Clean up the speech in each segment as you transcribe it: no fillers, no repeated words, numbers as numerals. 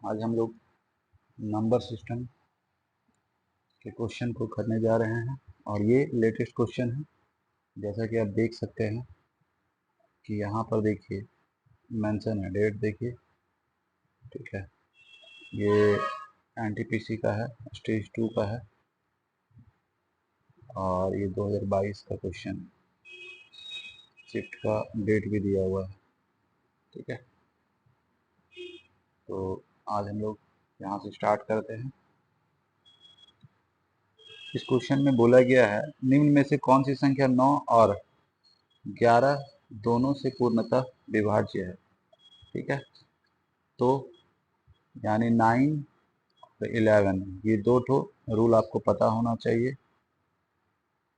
आज हम लोग नंबर सिस्टम के क्वेश्चन को करने जा रहे हैं और ये लेटेस्ट क्वेश्चन है। जैसा कि आप देख सकते हैं कि यहाँ पर देखिए मेंशन है, डेट देखिए, ठीक है। ये एनटीपीसी का है, स्टेज 2 का है और ये 2022 का क्वेश्चन, शिफ्ट का डेट भी दिया हुआ है, ठीक है। तो आज हम लोग यहाँ से स्टार्ट करते हैं। इस क्वेश्चन में बोला गया है निम्न में से कौन सी संख्या 9 और 11 दोनों से पूर्णतः विभाज्य है, ठीक है। तो यानी 9 और 11 ये दो ठो रूल आपको पता होना चाहिए।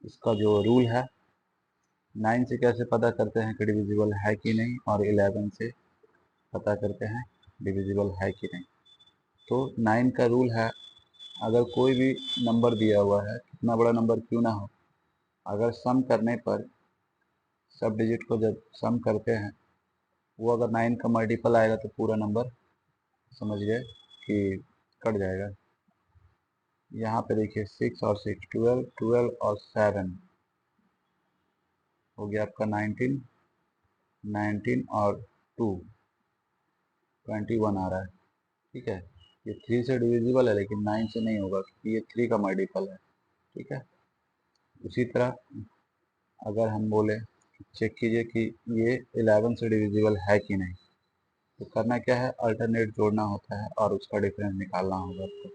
इसका जो रूल है, 9 से कैसे पता करते हैं कि डिविजिबल है कि नहीं, और 11 से पता करते हैं डिविजिबल है कि नहीं। तो 9 का रूल है, अगर कोई भी नंबर दिया हुआ है, कितना बड़ा नंबर क्यों ना हो, अगर सम करने पर सब डिजिट को जब सम करते हैं, वो अगर 9 का मल्टीपल आएगा तो पूरा नंबर समझ गए कि कट जाएगा। यहाँ पे देखिए 6 और 6 12, 12 और 7 हो गया आपका 19, 19 और 2 21 आ रहा है, ठीक है। ये 3 से डिविजिबल है लेकिन 9 से नहीं होगा क्योंकि ये 3 का मल्टीपल है, ठीक है। उसी तरह अगर हम बोले चेक कीजिए कि ये 11 से डिविजिबल है कि नहीं, तो करना क्या है, अल्टरनेट जोड़ना होता है और उसका डिफरेंस निकालना होगा आपको।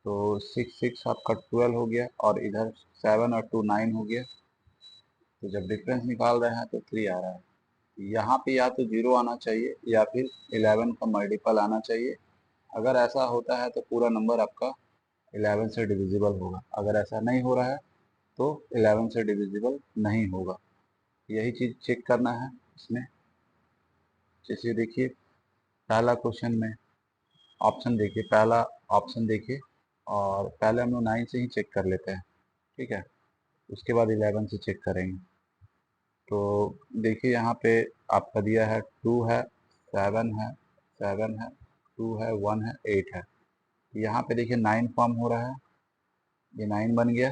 तो 6 6 आपका 12 हो गया और इधर 7 और 2 9 हो गया। तो जब डिफरेंस निकाल रहे हैं तो 3 आ रहा है। यहाँ पे या तो 0 आना चाहिए या फिर 11 का मल्टीपल आना चाहिए। अगर ऐसा होता है तो पूरा नंबर आपका 11 से डिविजिबल होगा। अगर ऐसा नहीं हो रहा है तो 11 से डिविजिबल नहीं होगा। यही चीज़ चेक करना है इसमें। जैसे देखिए पहला क्वेश्चन में ऑप्शन देखिए, पहला ऑप्शन देखिए, और पहले हम लोग 9 से ही चेक कर लेते हैं, ठीक है। उसके बाद 11 से चेक करेंगे। तो देखिए यहाँ पे आपका दिया है 2 है, 7 है, 7 है, 2 है, 1 है, 8 है। यहाँ पे देखिए 9 फॉर्म हो रहा है, ये 9 बन गया,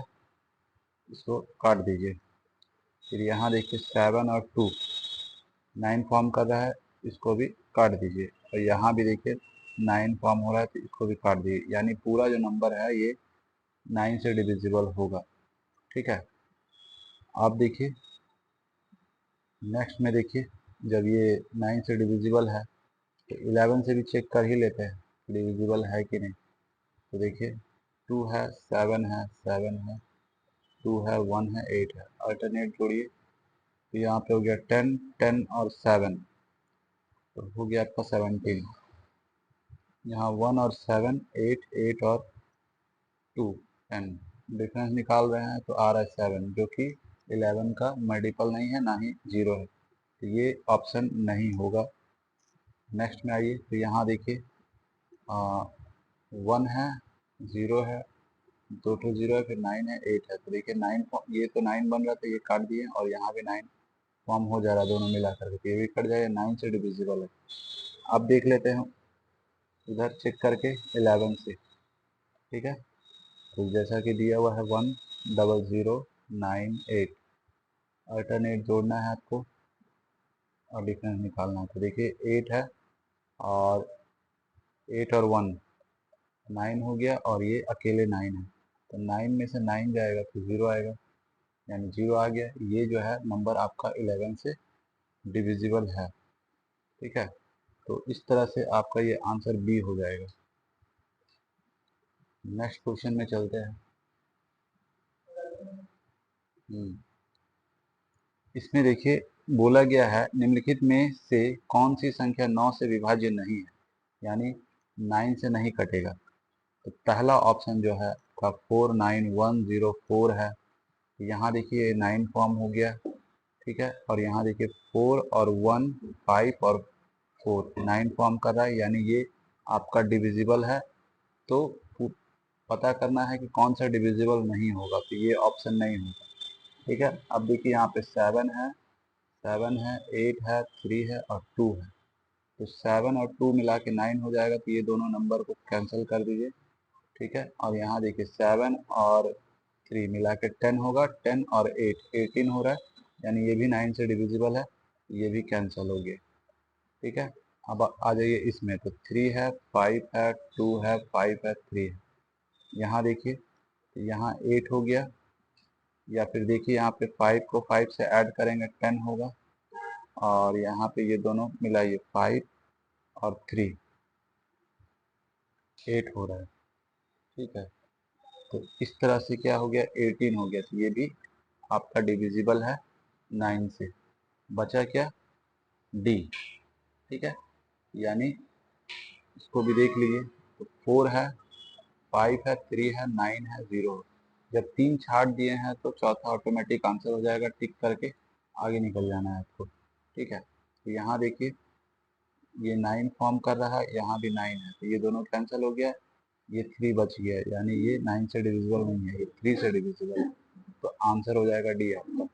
इसको काट दीजिए। फिर यहाँ देखिए 7 और 2 9 फॉर्म कर रहा है, इसको भी काट दीजिए। और यहाँ भी देखिए 9 फॉर्म हो रहा है तो इसको भी काट दीजिए। यानी पूरा जो नंबर है ये 9 से डिविजिबल होगा, ठीक है। आप देखिए नेक्स्ट में, देखिए जब ये 9 से डिविजिबल है तो 11 से भी चेक कर ही लेते हैं डिविजिबल है कि नहीं। तो देखिए 2 है, 7 है, 7 है, 2 है, 1 है, 8 है, अल्टरनेट जोड़िए। तो यहाँ पे हो गया 10 10 और 7, तो हो गया आपका 17। यहाँ 1 और 7 8 8 और 2 10, डिफरेंस निकाल रहे हैं तो आ रहा है 7, जो कि 11 का मल्टीपल नहीं है, ना ही 0 है। तो ये ऑप्शन नहीं होगा। नेक्स्ट में आइए, तो यहाँ देखिए 1 है, 0 है, 2 तो 0 है, फिर 9 है, 8 है। तो देखिए 9 ये तो 9 बन रहा था, ये काट दिए, और यहाँ भी 9 फॉर्म हो जा रहा है दोनों मिला करके, तो ये भी कट जाएगा, 9 से डिविजिबल है। अब देख लेते हैं इधर चेक करके 11 से, ठीक है। तो जैसा कि दिया हुआ है 1 0 0 9 8, अल्टरनेट जोड़ना है आपको और डिफरेंस निकालना है। तो देखिए 8 है और 8 और 1 9 हो गया, और ये अकेले 9 है, तो 9 में से 9 जाएगा तो 0 आएगा, यानी 0 आ गया। ये जो है नंबर आपका 11 से डिविजिबल है, ठीक है। तो इस तरह से आपका ये आंसर बी हो जाएगा। नेक्स्ट क्वेश्चन में चलते हैं। इसमें देखिए बोला गया है निम्नलिखित में से कौन सी संख्या 9 से विभाज्य नहीं है, यानी 9 से नहीं कटेगा। तो पहला ऑप्शन जो है का 49104 है। यहाँ देखिए 9 फॉर्म हो गया, ठीक है। और यहाँ देखिए 4 और 1 5 और 4 9 फॉर्म कर रहा है, यानी ये आपका डिविजिबल है। तो पता करना है कि कौन सा डिविजिबल नहीं होगा, तो ये ऑप्शन नहीं होगा, ठीक है। अब देखिए यहाँ पे 7 है, 8 है, 3 है और 2 है। तो 7 और 2 मिला के 9 हो जाएगा, तो ये दोनों नंबर को कैंसिल कर दीजिए, ठीक है। और यहाँ देखिए 7 और 3 मिला के 10 होगा, 10 और 8 18 हो रहा है, यानी ये भी 9 से डिविजिबल है, ये भी कैंसिल हो गया, ठीक है। अब आ जाइए इसमें, तो 3 है, 5 है, 2 है, 5 है, 3 है। यहाँ देखिए, यहाँ 8 हो गया, या फिर देखिए यहाँ पे 5 को 5 से ऐड करेंगे 10 होगा, और यहाँ पे ये दोनों मिलाइए 5 और 3 8 हो रहा है, ठीक है। तो इस तरह से क्या हो गया, 18 हो गया, तो ये भी आपका डिविजिबल है 9 से। बचा क्या, डी, ठीक है। यानी इसको भी देख लीजिए, तो 4 है, 5 है, 3 है, 9 है, 0। जब 3 छाट दिए हैं तो चौथा ऑटोमेटिक आंसर हो जाएगा, टिक करके आगे निकल जाना है आपको, ठीक है। तो यहाँ देखिए ये 9 फॉर्म कर रहा है, यहाँ भी 9 है, तो ये दोनों कैंसिल हो गया, ये 3 बच गया, यानी ये 9 से डिविजिबल नहीं है, ये 3 से डिविजिबल है, तो आंसर हो जाएगा डी आपका।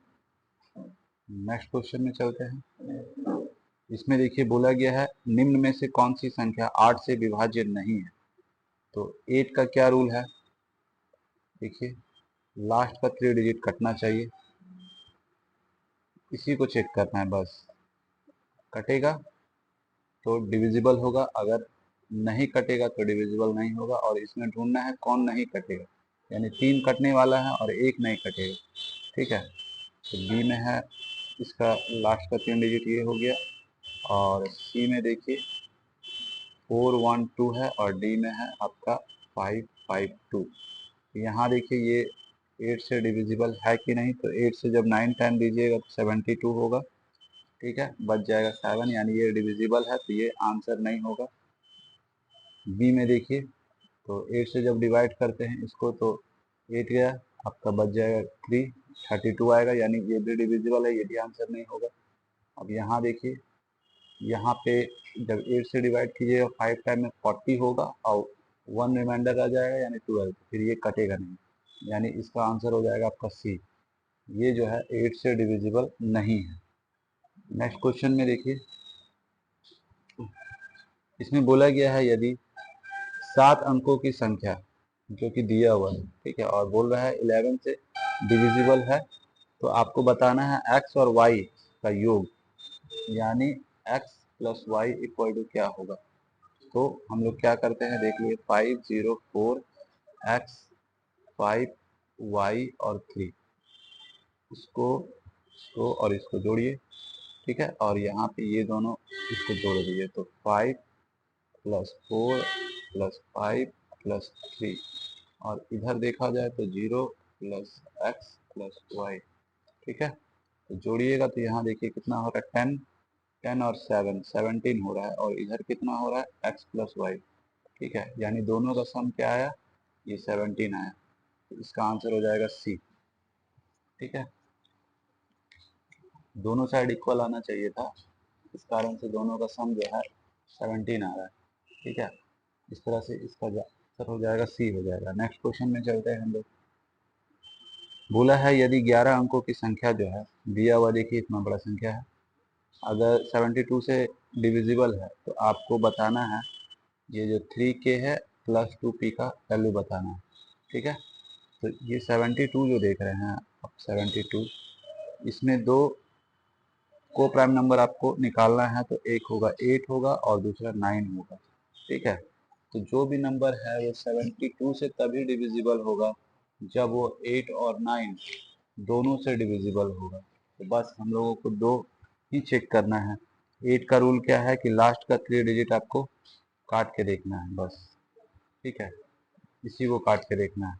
नेक्स्ट क्वेश्चन में चलते हैं। इसमें देखिए बोला गया है निम्न में से कौन सी संख्या 8 से विभाज्य नहीं है। तो 8 का क्या रूल है, देखिए लास्ट का 3 डिजिट कटना चाहिए, इसी को चेक करना है बस। कटेगा तो डिविजिबल होगा, अगर नहीं कटेगा तो डिविजिबल नहीं होगा, और इसमें ढूंढना है कौन नहीं कटेगा, यानी 3 कटने वाला है और 1 नहीं कटेगा, ठीक है। तो बी में है इसका लास्ट का 3 डिजिट ये हो गया, और सी में देखिए 4 1 2 है, और डी में है आपका 5 5 2। यहाँ देखिए ये 8 से डिविजिबल है कि नहीं, तो 8 से जब 9 10 दीजिएगा तो 72 होगा, ठीक है, बच जाएगा 7, यानी ये डिविजिबल है, तो ये आंसर नहीं होगा। बी में देखिए, तो 8 से जब डिवाइड करते हैं इसको तो 8 गया, आपका बच जाएगा 3, 32 आएगा, यानी ये भी डिविजिबल है, ये भी आंसर नहीं होगा। अब यहाँ देखिए, यहाँ पे जब 8 से डिवाइड कीजिएगा 5 टाइम में 40 होगा, और 1 रिमाइंडर रह जाएगा यानी 12, फिर ये कटेगा नहीं, यानी इसका आंसर हो जाएगा आपका सी, ये जो है 8 से डिविजिबल नहीं है। नेक्स्ट क्वेश्चन में देखिए, इसमें बोला गया है यदि 7 अंकों की संख्या जो कि दिया हुआ है, ठीक है, और बोल रहा है 11 से डिविजिबल है, तो आपको बताना है x और y का योग, यानी x plus Y equal to क्या होगा। तो हम लोग क्या करते हैं, देख लिए 504 x 5 y और 3, इसको और इसको जोड़िए, ठीक है, और यहाँ पे ये दोनों इसको जोड़ दीजिए, तो 5 प्लस 4 प्लस 5 प्लस 3, और इधर देखा जाए तो 0 प्लस एक्स प्लस वाई, ठीक है। तो जोड़िएगा तो यहाँ देखिए कितना हो रहा है, 10 10 और 7 17 हो रहा है, और इधर कितना हो रहा है, एक्स प्लस वाई, ठीक है, यानी दोनों का सम क्या आया, ये 17 आया, तो इसका आंसर हो जाएगा सी, ठीक है। दोनों साइड इक्वल आना चाहिए था, इस कारण से दोनों का सम जो है 17 आ रहा है, ठीक है। इस तरह से इसका आंसर हो जाएगा सी हो जाएगा। नेक्स्ट क्वेश्चन में चलते हैं हम लोग। बोला है यदि 11 अंकों की संख्या जो है, दिया हुआ देखिए इतना बड़ा संख्या है, अगर 72 से डिविजिबल है, तो आपको बताना है ये जो 3k है प्लस 2p का वैल्यू बताना है, ठीक है। तो ये 72 जो देख रहे हैं आप, 72, इसमें दो को प्राइम नंबर आपको निकालना है, तो एक होगा 8 होगा और दूसरा 9 होगा, ठीक है। तो जो भी नंबर है वो 72 से तभी डिविजिबल होगा जब वो 8 और 9 दोनों से डिविजिबल होगा। तो बस हम लोगों को दो ही चेक करना है। 8 का रूल क्या है कि लास्ट का 3 डिजिट आपको काट के देखना है बस, ठीक है, इसी को काट के देखना है।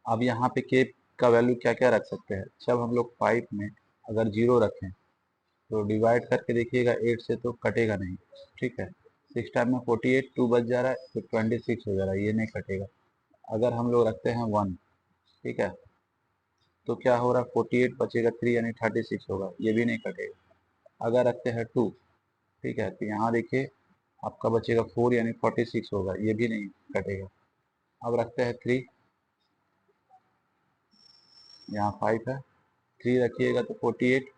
अब यहाँ पे के का वैल्यू क्या क्या रख सकते हैं, जब हम लोग 5 में अगर 0 रखें तो डिवाइड करके देखिएगा 8 से तो कटेगा नहीं, ठीक है। 6 टाइम में 48, 2 बच जा रहा है तो 26 हो जा रहा है, ये नहीं कटेगा। अगर हम लोग रखते हैं 1, ठीक है, तो क्या हो रहा है, 48 बचेगा 3 यानी 36 होगा, ये भी नहीं कटेगा। अगर रखते हैं 2, ठीक है, तो यहाँ देखिए आपका बचेगा 4 यानी 46 होगा, ये भी नहीं कटेगा। अब रखते हैं 3, यहाँ 5 है, 3 रखिएगा तो 48,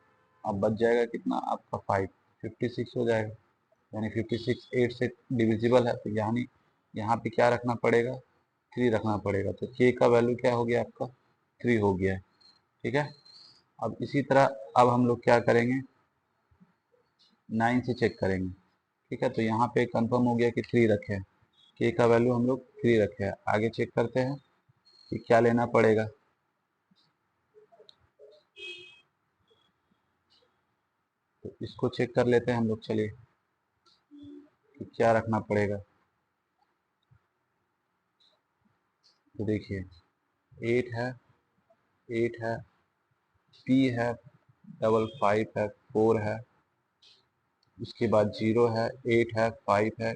अब बच जाएगा कितना आपका 5, 56 हो जाएगा, यानी 56 8 से डिविजिबल है, तो यानी यहाँ पे क्या रखना पड़ेगा, 3 रखना पड़ेगा। तो k का वैल्यू क्या हो गया आपका, 3 हो गया है। ठीक है, अब इसी तरह अब हम लोग क्या करेंगे, 9 से चेक करेंगे। ठीक है, तो यहाँ पे कंफर्म हो गया कि 3 रखे हैं, k का वैल्यू हम लोग 3 रखे हैं। आगे चेक करते हैं कि क्या लेना पड़ेगा। तो इसको चेक कर लेते हैं हम लोग, चलिए कि क्या रखना पड़ेगा। तो देखिए 8 है, 8 है, p है, 5 है, 4 है, उसके बाद 0 है, 8 है, 5 है,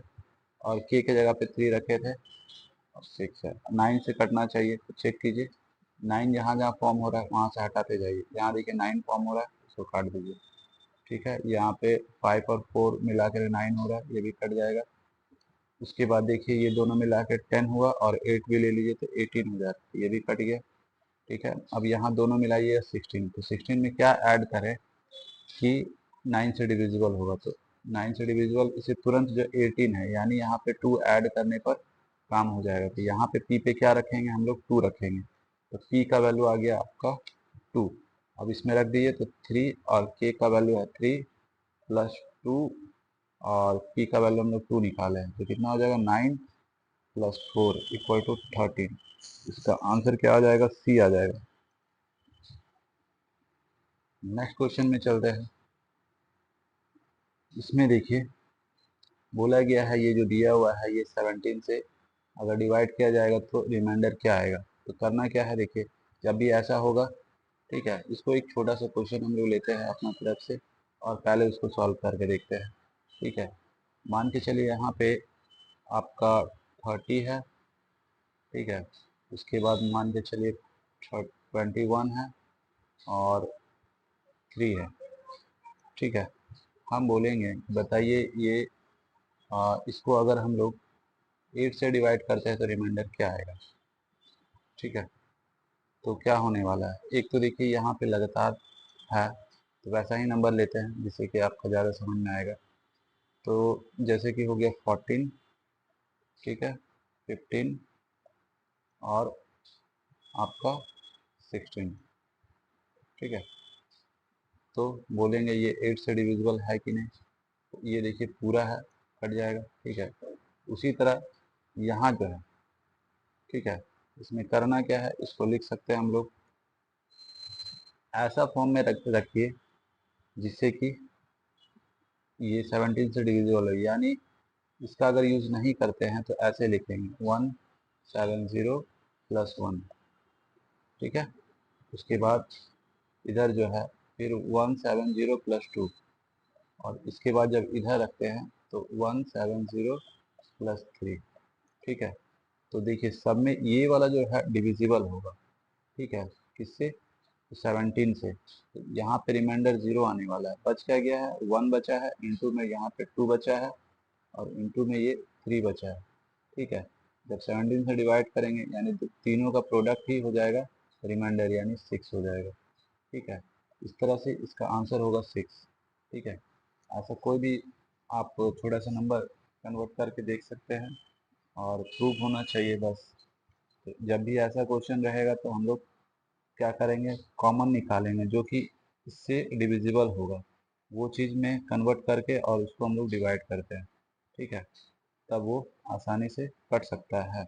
और k के जगह पे 3 रखे थे और 6 है। 9 से कटना चाहिए, तो चेक कीजिए 9 जहाँ जहाँ फॉर्म हो रहा है वहाँ से हटाते जाइए। यहाँ देखिए 9 फॉर्म हो रहा है, इसको काट दीजिए। ठीक है, यहाँ पे 5 और 4 मिला कर 9 हो रहा है, ये भी कट जाएगा। उसके बाद देखिए ये दोनों मिला के 10 हुआ, और 8 भी ले लीजिए तो 18 हो जाता है, ये भी कट गया। ठीक है, अब यहाँ दोनों मिलाइए 16, तो 16 में क्या ऐड करें कि 9 से डिविजिबल होगा। तो 9 से डिविजिबल इसे तुरंत जो 18 है, यानी यहाँ पे 2 ऐड करने पर काम हो जाएगा। तो यहाँ पे p पे क्या रखेंगे हम लोग, 2 रखेंगे, तो p का वैल्यू आ गया आपका 2। अब इसमें रख दीजिए तो 3, और k का वैल्यू है 3 प्लस 2, और p का वैल्यू हम लोग 2 निकाले हैं, तो कितना हो जाएगा 9 प्लस 4 इक्वल टू 13। इसका आंसर क्या आ जाएगा, सी आ जाएगा। नेक्स्ट क्वेश्चन में चलते हैं। इसमें देखिए बोला गया है, ये जो दिया हुआ है ये 17 से अगर डिवाइड किया जाएगा तो रिमाइंडर क्या आएगा। तो करना क्या है, देखिए जब भी ऐसा होगा, ठीक है, इसको एक छोटा सा क्वेश्चन हम लोग लेते हैं अपना तरफ से और पहले उसको सॉल्व करके देखते हैं। ठीक है, मान के चलिए यहाँ पे आपका 30 है। ठीक है, उसके बाद मान के चलिए 21 है और 3 है। ठीक है, हम बोलेंगे बताइए ये इसको अगर हम लोग 8 से डिवाइड करते हैं तो रिमाइंडर क्या आएगा। ठीक है, तो क्या होने वाला है, एक तो देखिए यहाँ पे लगातार है, तो वैसा ही नंबर लेते हैं जिससे कि आपका ज़्यादा समझ में आएगा। तो जैसे कि हो गया 14, ठीक है, 15 और आपका 16। ठीक है, तो बोलेंगे ये 8 से डिविजिबल है कि नहीं, तो ये देखिए पूरा है, कट जाएगा। ठीक है, उसी तरह यहाँ जो है, ठीक है, इसमें करना क्या है, इसको लिख सकते हैं हम लोग ऐसा फॉर्म में रखिए जिससे कि ये 17 से डिविजिबल हो, यानी इसका अगर यूज नहीं करते हैं तो ऐसे लिखेंगे 170 प्लस 1। ठीक है, उसके बाद इधर जो है फिर 170 प्लस 2, और इसके बाद जब इधर रखते हैं तो 170 प्लस 3। ठीक है, तो देखिए सब में ये वाला जो है डिविजिबल होगा। ठीक है, किससे, 17 से। तो यहाँ पे रिमाइंडर 0 आने वाला है, बच क्या गया है 1 बचा है, इंटू में यहाँ पे 2 बचा है, और इंटू में ये 3 बचा है। ठीक है, जब 17 से डिवाइड करेंगे यानी तीनों का प्रोडक्ट ही हो जाएगा रिमाइंडर, यानी 6 हो जाएगा। ठीक है, इस तरह से इसका आंसर होगा 6। ठीक है, ऐसा कोई भी आप थोड़ा सा नंबर कन्वर्ट करके देख सकते हैं और प्रूफ होना चाहिए बस। तो जब भी ऐसा क्वेश्चन रहेगा तो हम लोग क्या करेंगे, कॉमन निकालेंगे जो कि इससे डिविजिबल होगा, वो चीज़ में कन्वर्ट करके और उसको हम लोग डिवाइड करते हैं। ठीक है, तब वो आसानी से कट सकता है।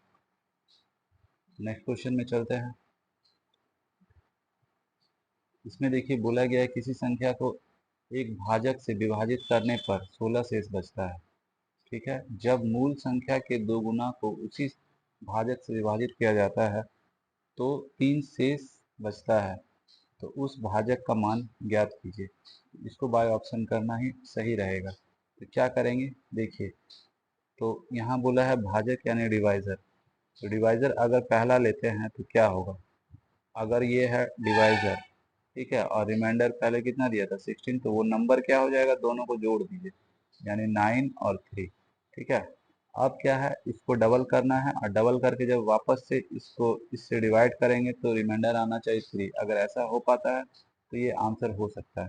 नेक्स्ट क्वेश्चन में चलते हैं। इसमें देखिए बोला गया है किसी संख्या को एक भाजक से विभाजित करने पर 16 शेष बचता है। ठीक है, जब मूल संख्या के 2 गुना को उसी भाजक से विभाजित किया जाता है तो 3 शेष बचता है, तो उस भाजक का मान ज्ञात कीजिए। इसको बाय ऑप्शन करना ही सही रहेगा। तो क्या करेंगे, देखिए तो यहाँ बोला है भाजक यानी डिवाइज़र। तो डिवाइज़र अगर पहला लेते हैं तो क्या होगा, अगर ये है डिवाइज़र, ठीक है, और रिमाइंडर पहले कितना दिया था 16, तो वो नंबर क्या हो जाएगा, दोनों को जोड़ दीजिए यानी 9 और 3। ठीक है, अब क्या है, इसको डबल करना है, और डबल करके जब वापस से इसको इससे डिवाइड करेंगे तो रिमाइंडर आना चाहिए 3। अगर ऐसा हो पाता है तो ये आंसर हो सकता है।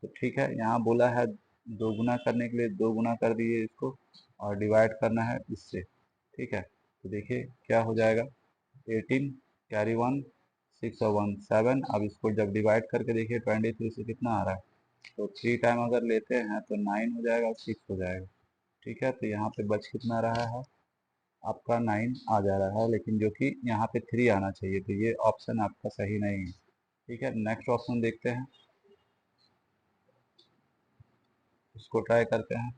तो ठीक है, यहाँ बोला है दो गुना करने के लिए 2 गुना कर दिए इसको, और डिवाइड करना है इससे। ठीक है, तो देखिए क्या हो जाएगा, 18 कैरी 1 6 और 1 7। अब इसको जब डिवाइड करके देखिए 23 से कितना आ रहा है, तो 3 टाइम अगर लेते हैं तो 9 हो जाएगा और 6 हो जाएगा। ठीक है, तो यहाँ पे बच कितना रहा है आपका 9 आ जा रहा है, लेकिन जो कि यहाँ पे 3 आना चाहिए, तो ये ऑप्शन आपका सही नहीं है। ठीक है, नेक्स्ट ऑप्शन देखते हैं, इसको ट्राई करते हैं।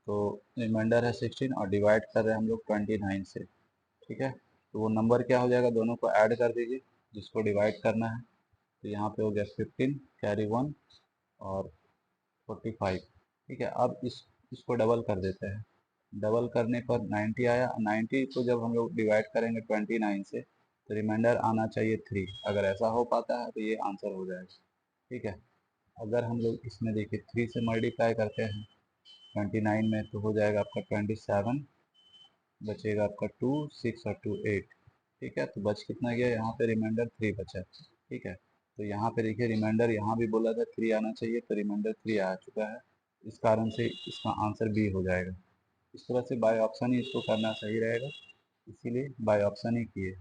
तो रिमाइंडर है 16 और डिवाइड कर रहे हैं हम लोग 29 से। ठीक है, तो वो नंबर क्या हो जाएगा, दोनों को ऐड कर दीजिए जिसको डिवाइड करना है। तो यहाँ पे हो गया 15 कैरी 1 और 45। ठीक है, अब इसको डबल कर देते हैं। डबल करने पर 90 आया। 90 को जब हम लोग डिवाइड करेंगे 29 से, तो रिमाइंडर आना चाहिए 3। अगर ऐसा हो पाता है तो ये आंसर हो जाएगा। ठीक है, अगर हम लोग इसमें देखिए 3 से मल्टीप्लाई करते हैं 29 में, तो हो जाएगा आपका 27, बचेगा आपका 2 6 और 2 8। ठीक है, तो बच कितना गया, यहाँ पे रिमाइंडर 3 बचा। ठीक है, तो यहाँ पे देखिए रिमाइंडर यहाँ भी बोला था 3 आना चाहिए, तो रिमाइंडर 3 आ चुका है। इस कारण से इसका आंसर बी हो जाएगा। इस तरह से बाय ऑप्शन ही इसको करना सही रहेगा, इसीलिए बाय ऑप्शन ही किए।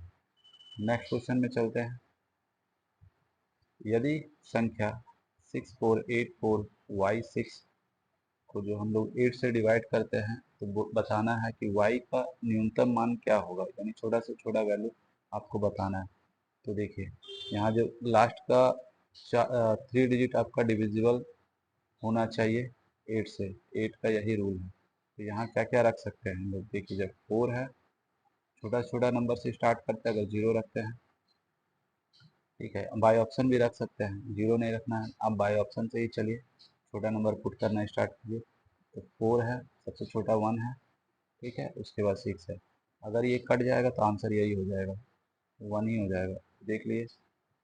नेक्स्ट क्वेश्चन में चलते हैं। यदि संख्या 6484y6 को जो हम लोग 8 से डिवाइड करते हैं, तो बताना है कि y का न्यूनतम मान क्या होगा, यानी छोटा से छोटा वैल्यू आपको बताना है। तो देखिए यहाँ जो लास्ट का 3 डिजिट आपका डिविजिबल होना चाहिए 8 से, 8 का यही रूल है। तो यहाँ क्या क्या रख सकते हैं हम लोग, देखिए जब 4 है, छोटा छोटा नंबर से स्टार्ट करते हैं, अगर 0 रखते हैं। ठीक है, बाय ऑप्शन भी रख सकते हैं, 0 नहीं रखना है, आप बाय ऑप्शन से ही चलिए, छोटा नंबर पुट करना स्टार्ट कीजिए। तो 4 है, सबसे छोटा 1 है। ठीक है, उसके बाद 6 है। अगर ये कट जाएगा तो आंसर यही हो जाएगा, 1 ही हो जाएगा। देख लिए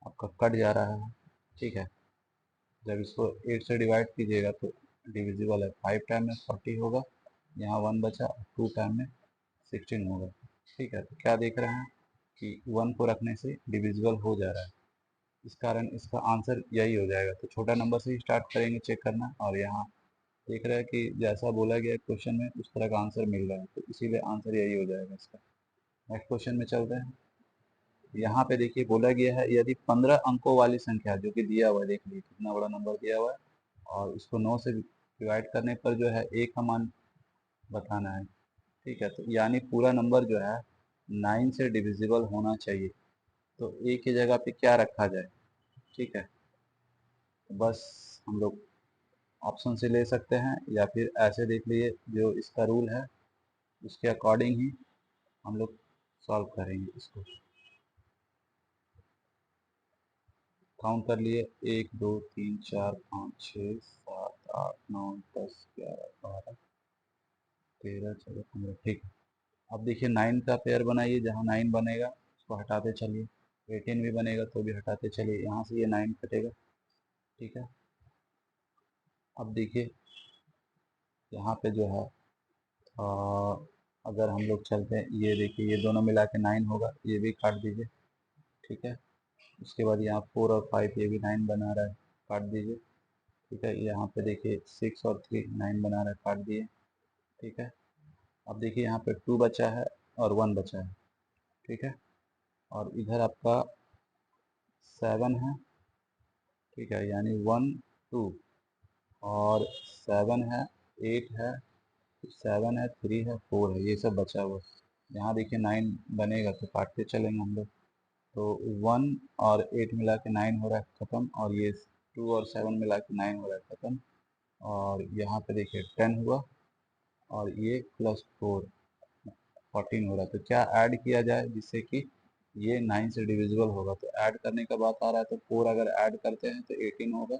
आपका कट जा रहा है। ठीक है, जब इसको 8 से डिवाइड कीजिएगा तो डिविजिबल है, 5 टाइम में 40 होगा, यहाँ 1 बचा, 2 टाइम में 16 होगा। ठीक है, तो क्या देख रहे हैं कि 1 को रखने से डिविजिबल हो जा रहा है, इस कारण इसका आंसर यही हो जाएगा। तो छोटा नंबर से ही स्टार्ट करेंगे चेक करना, और यहाँ देख रहे हैं कि जैसा बोला गया क्वेश्चन में उस तरह का आंसर मिल रहा है, तो इसीलिए आंसर यही हो जाएगा इसका। नेक्स्ट क्वेश्चन में चलते हैं। यहाँ पे देखिए बोला गया है, यदि 15 अंकों वाली संख्या, जो कि दिया हुआ है, देख लीजिए कितना बड़ा नंबर दिया हुआ है, और इसको 9 से डिवाइड करने पर जो है ए का मान बताना है। ठीक है, तो यानी पूरा नंबर जो है 9 से डिविजिबल होना चाहिए, तो ए की जगह पे क्या रखा जाए। ठीक है, तो बस हम लोग ऑप्शन से ले सकते हैं, या फिर ऐसे देख लिए, जो इसका रूल है उसके अकॉर्डिंग ही हम लोग सॉल्व करेंगे इसको। काउंट कर लिए, 1 2 3 4 5 6 7 8 9 10 11 12 13 14 15। ठीक है, अब देखिए 9 का पेयर बनाइए, जहाँ 9 बनेगा उसको हटाते चलिए, 18 भी बनेगा तो भी हटाते चलिए, यहाँ से ये 9 कटेगा। ठीक है, अब देखिए यहाँ पे जो है आ, अगर हम लोग चलते हैं, ये देखिए ये दोनों मिला के 9 होगा, ये भी काट दीजिए। ठीक है, उसके बाद यहाँ 4 और 5, ये भी 9 बना रहा है, काट दीजिए। ठीक है, यहाँ पे देखिए 6 और 3 9 बना रहा है, काट दिए। ठीक है, अब देखिए यहाँ पे 2 बचा है और 1 बचा है। ठीक है, और इधर आपका 7 है। ठीक है, यानी 1 2 और 7 है, 8 है, 7 है, 3 है, 4 है, ये सब बचा हुआ। यहाँ देखिए 9 बनेगा तो काटते चलेंगे हम लोग। तो 1 और 8 मिला के 9 हो रहा है ख़त्म, और ये 2 और 7 मिला के 9 हो रहा है ख़त्म। और यहाँ पे देखिए 10 हुआ, और ये प्लस 4 14 हो रहा है। तो क्या ऐड किया जाए जिससे कि ये 9 से डिविजिबल होगा, तो ऐड करने का बात आ रहा है, तो 4 अगर ऐड करते हैं तो 18 होगा,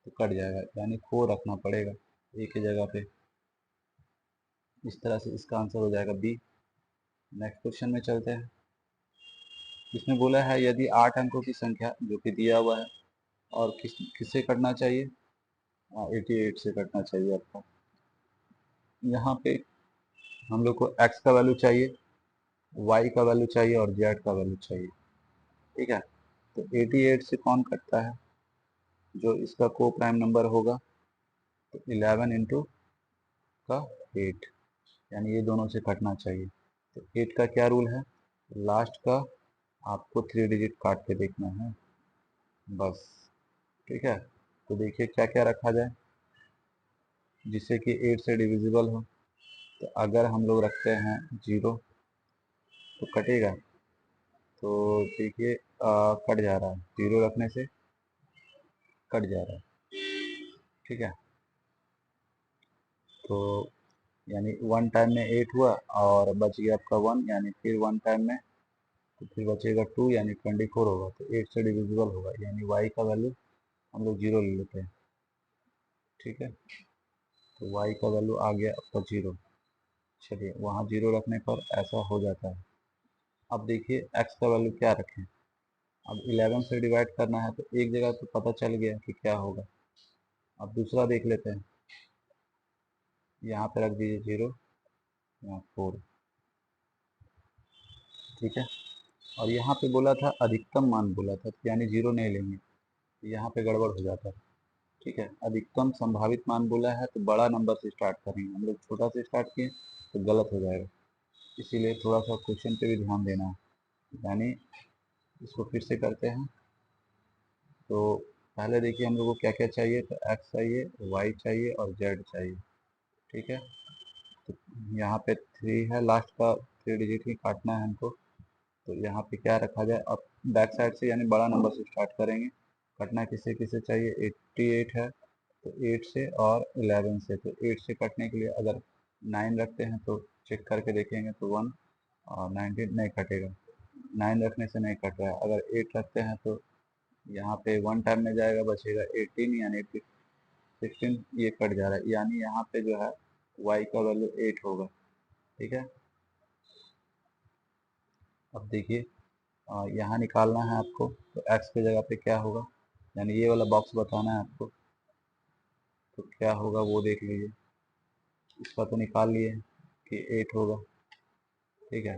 तो कट जाएगा, यानी 4 रखना पड़ेगा एक ही जगह पे। इस तरह से इसका आंसर हो जाएगा बी। नेक्स्ट क्वेश्चन में चलते हैं। इसमें बोला है, यदि 8 अंकों की संख्या जो कि दिया हुआ है, और किससे कटना चाहिए, 88 से कटना चाहिए आपको। यहाँ पे हम लोग को x का वैल्यू चाहिए, y का वैल्यू चाहिए और z का वैल्यू चाहिए। ठीक है, तो 88 से कौन कटता है, जो इसका को प्राइम नंबर होगा तो 11 इंटू का 8, यानी ये दोनों से कटना चाहिए। तो 8 का क्या रूल है, लास्ट का आपको 3 डिजिट काट के देखना है बस। ठीक है, तो देखिए क्या क्या रखा जाए जिससे कि 8 से डिविजिबल हो। तो अगर हम लोग रखते हैं 0 तो कटेगा, तो देखिए कट जा रहा है, 0 रखने से कट जा रहा है। ठीक है, तो यानी 1 टाइम में 8 हुआ और बच गया आपका 1, यानी फिर 1 टाइम में तो फिर बचेगा 2, यानी 24 होगा। तो 8 से डिविजिबल होगा, यानी y का वैल्यू हम लोग 0 ले लेते हैं। ठीक है, तो y का वैल्यू आ गया आपका 0। चलिए वहाँ 0 रखने पर ऐसा हो जाता है। अब देखिए x का वैल्यू क्या रखें। अब 11 से डिवाइड करना है तो एक जगह तो पता चल गया कि क्या होगा। अब दूसरा देख लेते हैं, यहाँ पे रख दीजिए 0, यहाँ 4। ठीक है, और यहाँ पे बोला था अधिकतम मान बोला था, तो यानी 0 नहीं लेंगे, यहाँ पे गड़बड़ हो जाता है। ठीक है, अधिकतम संभावित मान बोला है तो बड़ा नंबर से स्टार्ट करेंगे, हम लोग छोटा से स्टार्ट किए तो गलत हो जाएगा। इसीलिए थोड़ा सा क्वेश्चन पे भी ध्यान देना है। यानी इसको फिर से करते हैं। तो पहले देखिए हम लोग को क्या क्या चाहिए, तो x चाहिए, y चाहिए और z चाहिए। ठीक है, तो यहाँ पे 3 है, लास्ट का 3 डिजिट ही काटना है हमको। तो यहाँ पे क्या रखा जाए, अब बैक साइड से यानी बड़ा नंबर से स्टार्ट करेंगे। कटना किसे किसे चाहिए, 88 है तो 8 से और 11 से। तो 8 से कटने के लिए अगर 9 रखते हैं तो चेक करके देखेंगे तो 1 और 19 नहीं कटेगा, 9 रखने से नहीं कट रहा है। अगर 8 रखते हैं तो यहाँ पे 1 टाइम में जाएगा, बचेगा 18, यानी 16 ये कट जा रहा है, यानी यहाँ पे जो है y का वैल्यू 8 होगा। ठीक है, अब देखिए यहाँ निकालना है आपको, तो x की जगह पे क्या होगा, यानी ये वाला बॉक्स बताना है आपको। तो क्या होगा वो देख लीजिए, इसका तो निकाल लिए कि 8 होगा। ठीक है,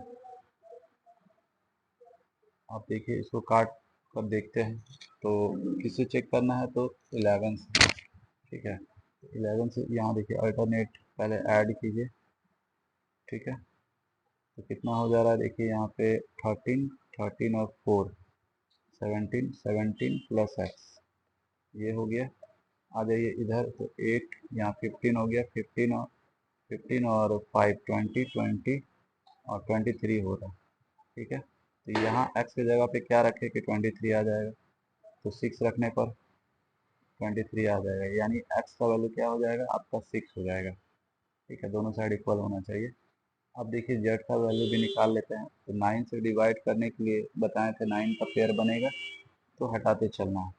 आप देखिए इसको काट कर देखते हैं, तो किससे चेक करना है, तो 11 से। ठीक है, 11 से यहाँ देखिए अल्टरनेट पहले ऐड कीजिए। ठीक है, तो कितना हो जा रहा है, देखिए यहाँ पे 13, 13 और 4 17, 17 प्लस x ये हो गया। आ जाइए इधर, तो 8 यहाँ 15 हो गया, 15 और 5 20, 20 और 23 हो रहा है। ठीक है, तो यहाँ x की जगह पे क्या रखे कि 23 आ जाएगा, तो 6 रखने पर 23 आ जाएगा, यानी x का वैल्यू क्या हो जाएगा आपका 6 हो जाएगा। ठीक है, दोनों साइड इक्वल होना चाहिए। अब देखिए z का वैल्यू भी निकाल लेते हैं। तो 9 से डिवाइड करने के लिए बताए थे 9 का पेयर बनेगा, तो हटाते चलना है।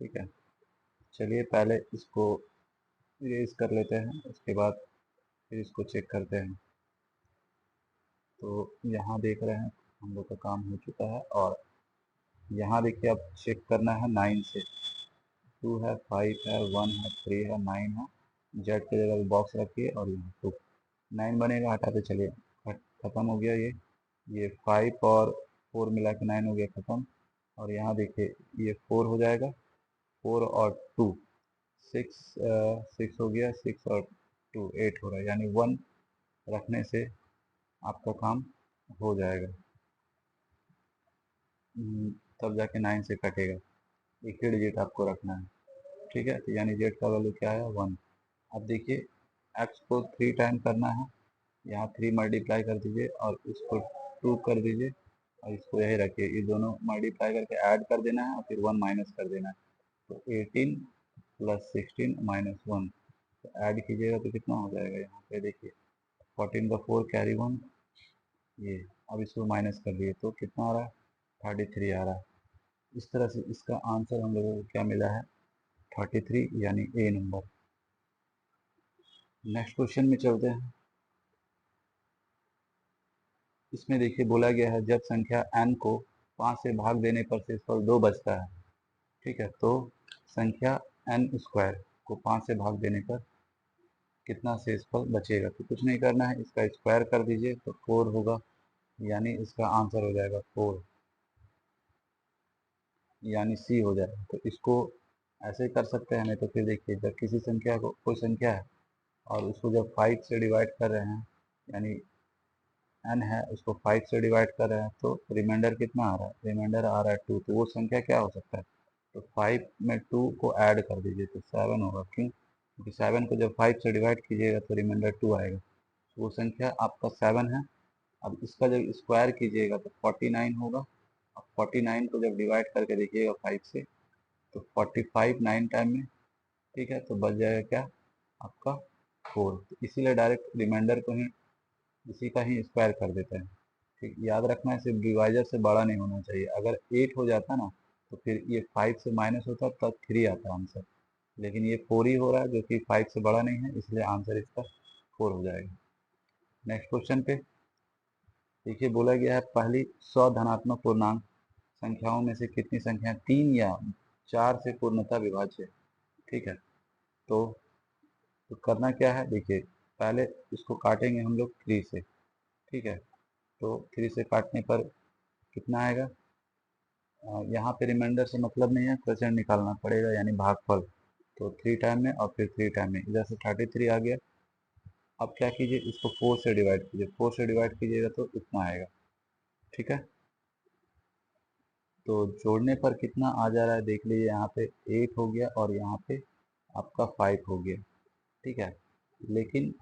ठीक है, चलिए पहले इसको इरेज कर लेते हैं, उसके बाद फिर इसको चेक करते हैं। तो यहाँ देख रहे हैं हम लोग का काम हो चुका है, और यहाँ देखिए अब चेक करना है 9 से। 2 है, 5 है, 1 है, 3 है, 9 है। जेड की जगह बॉक्स रखिए और यहाँ 2 9 बनेगा, हटाते चलिए। खत्म हो गया ये 5 और 4 मिला के 9 हो गया खत्म। और यहाँ देखिए ये 4 हो जाएगा, 4 और 2 6, 6 हो गया, 6 और 2 8 हो रहा है, यानी 1 रखने से आपका काम हो जाएगा। तब जाके 9 से कटेगा, एक ही डिजिट आपको रखना है। ठीक है, तो यानी जेड का वैल्यू क्या है 1। अब देखिए एक्स को 3 टाइम करना है, यहाँ 3 मल्टीप्लाई कर दीजिए और इसको 2 कर दीजिए और इसको यही रखिए, ये दोनों मल्टीप्लाई करके ऐड कर देना है और फिर 1 माइनस कर देना है। तो 18 प्लस 16 माइनस 1, तो ऐड कीजिएगा तो कितना हो जाएगा, यहाँ पे देखिए 14 का 4 कैरी 1 ये। अब इसको माइनस कर दिए तो कितना आ रहा है 33 आ रहा है। इस तरह से इसका आंसर हम लोगों को क्या मिला है 33, यानी ए नंबर। नेक्स्ट क्वेश्चन में चलते हैं। इसमें देखिए बोला गया है जब संख्या n को 5 से भाग देने पर शेषफल 2 बचता है। ठीक है, तो संख्या n स्क्वायर को 5 से भाग देने पर कितना शेषफल बचेगा, तो कुछ नहीं करना है, इसका स्क्वायर कर दीजिए तो 4 होगा, यानी इसका आंसर हो जाएगा 4, यानी सी हो जाएगा। तो इसको ऐसे ही कर सकते हैं, नहीं तो फिर देखिए जब किसी संख्या को, कोई संख्या है और उसको जब 5 से डिवाइड कर रहे हैं, यानी n है, उसको 5 से डिवाइड कर रहे हैं, तो रिमाइंडर कितना आ रहा है, रिमाइंडर आ रहा है 2, तो वो संख्या क्या हो सकता है, तो 5 में 2 को ऐड कर दीजिए तो 7 होगा। क्यों, क्योंकि 7 को जब 5 से डिवाइड कीजिएगा तो रिमाइंडर 2 आएगा, तो वो संख्या आपका 7 है। अब इसका जब स्क्वायर कीजिएगा तो 49 होगा। अब 49 को जब डिवाइड करके देखिएगा 5 से, तो 45 9 टाइम में, ठीक है, तो बच जाएगा क्या आपका 4। तो इसीलिए डायरेक्ट रिमाइंडर को ही इसी का ही स्क्वायर कर देते हैं। ठीक, याद रखना है सिर्फ डिवाइजर से बड़ा नहीं होना चाहिए। अगर 8 हो जाता ना तो फिर ये 5 से माइनस होता तब 3 आता आंसर, लेकिन ये 4 ही हो रहा है जो कि 5 से बड़ा नहीं है, इसलिए आंसर इसका 4 हो जाएगा। नेक्स्ट क्वेश्चन पे देखिए, बोला गया है पहली 100 धनात्मक पूर्णांक संख्याओं में से कितनी संख्याएं 3 या 4 से पूर्णतः विभाज्य है। ठीक है, तो करना क्या है, देखिए पहले इसको काटेंगे हम लोग 3 से। ठीक है, तो 3 से काटने पर कितना आएगा, यहाँ पे रिमाइंडर से मतलब नहीं है, क्वेश्चन निकालना पड़ेगा यानी भागफल। तो 3 टाइम में और फिर 3 टाइम में, इधर से 33 आ गया। अब क्या कीजिए, इसको 4 से डिवाइड कीजिए, 4 से डिवाइड कीजिएगा तो इतना आएगा। ठीक है, तो जोड़ने पर कितना आ जा रहा है देख लीजिए, यहाँ पे 8 हो गया और यहाँ पे आपका 5 हो गया। ठीक है, लेकिन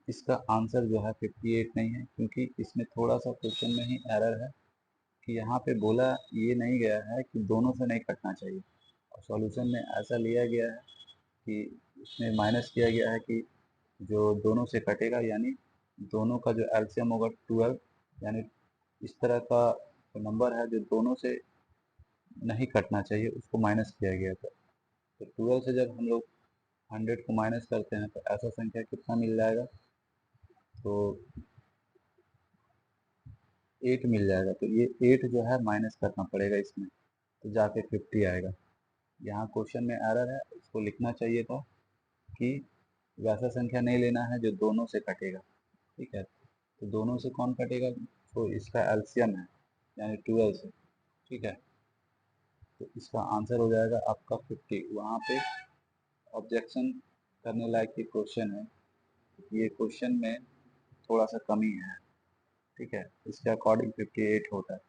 इसका आंसर जो है 58 नहीं है, क्योंकि इसमें थोड़ा सा क्वेश्चन में ही एरर है कि यहाँ पे बोला ये नहीं गया है कि दोनों से नहीं कटना चाहिए, और सॉल्यूशन में ऐसा लिया गया है कि इसमें माइनस किया गया है कि जो दोनों से कटेगा, यानी दोनों का जो एलसीएम होगा 12, यानी इस तरह का नंबर है जो दोनों से नहीं कटना चाहिए, उसको माइनस किया गया था। तो 12 से जब हम लोग 100 को माइनस करते हैं तो ऐसा संख्या कितना मिल जाएगा, तो 8 मिल जाएगा। तो ये 8 जो है माइनस करना पड़ेगा इसमें, तो जाके 50 आएगा। यहाँ क्वेश्चन में एरर है, इसको लिखना चाहिए था कि वैसा संख्या नहीं लेना है जो दोनों से कटेगा। ठीक है, तो दोनों से कौन कटेगा, तो इसका एलसीएम है यानी 12 से। ठीक है, तो इसका आंसर हो जाएगा आपका 50। वहाँ पे ऑब्जेक्शन करने लायक ये क्वेश्चन है, ये क्वेश्चन में थोड़ा सा कमी है। ठीक है, इसके अकॉर्डिंग 58 होता है।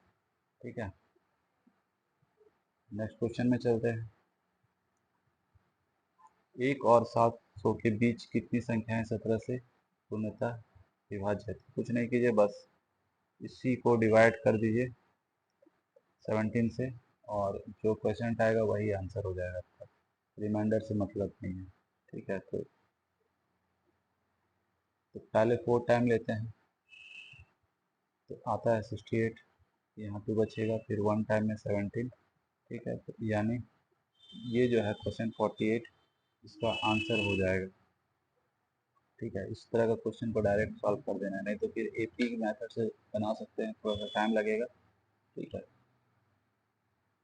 ठीक है, नेक्स्ट क्वेश्चन में चलते हैं। 1 और 700 के बीच कितनी संख्याएं 17 से पूर्णतः विभाज्य है। कुछ नहीं कीजिए, बस इसी को डिवाइड कर दीजिए 17 से, और जो क्वेश्चन आएगा वही आंसर हो जाएगा आपका, रिमाइंडर से मतलब नहीं है। ठीक है, तो पहले 4 टाइम लेते हैं तो आता है 68, यहाँ पे बचेगा फिर 1 टाइम में 17। ठीक है, तो यानी ये जो है क्वेश्चन 48 इसका आंसर हो जाएगा। ठीक है, इस तरह का क्वेश्चन को डायरेक्ट सॉल्व कर देना है, नहीं तो फिर एपी की मेथड से बना सकते हैं, थोड़ा सा टाइम लगेगा। ठीक है,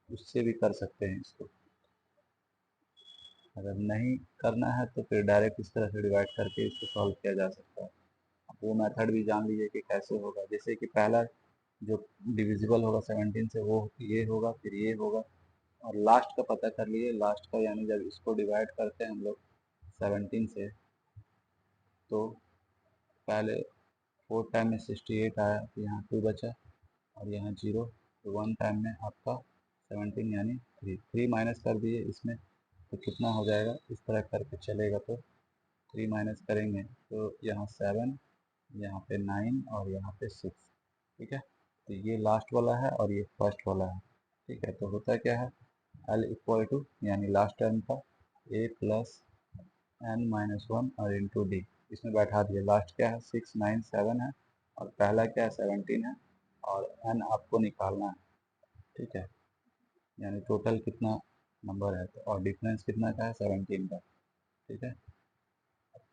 उससे भी कर सकते हैं इसको। अगर नहीं करना है तो फिर डायरेक्ट इस तरह से डिवाइड करके इसको सॉल्व किया जा सकता है। अब वो मेथड भी जान लीजिए कि कैसे होगा। जैसे कि पहला जो डिविजिबल होगा 17 से वो ये होगा, फिर ये होगा, और लास्ट का पता कर लिए, लास्ट का यानी जब इसको डिवाइड करते हैं हम लोग 17 से, तो पहले 4 टाइम में 68 आया, तो यहाँ 2 बचा और यहाँ 0, तो 1 टाइम में आपका 17 यानी 3 माइनस कर दिए इसमें, तो कितना हो जाएगा, इस तरह करके चलेगा तो 3 माइनस करेंगे तो यहाँ 7, यहाँ पे 9 और यहाँ पे 6। ठीक है, तो ये लास्ट वाला है और ये फर्स्ट वाला है। ठीक है, तो होता क्या है, L इक्वल टू यानी लास्ट टर्म का a प्लस n माइनस 1 और इंटू डी, इसमें बैठा दिया। लास्ट क्या है 6 9 7 है और पहला क्या है 17 है, और n आपको निकालना है। ठीक है, यानी टोटल कितना नंबर है, तो और डिफरेंस कितना का है 17 का। ठीक है,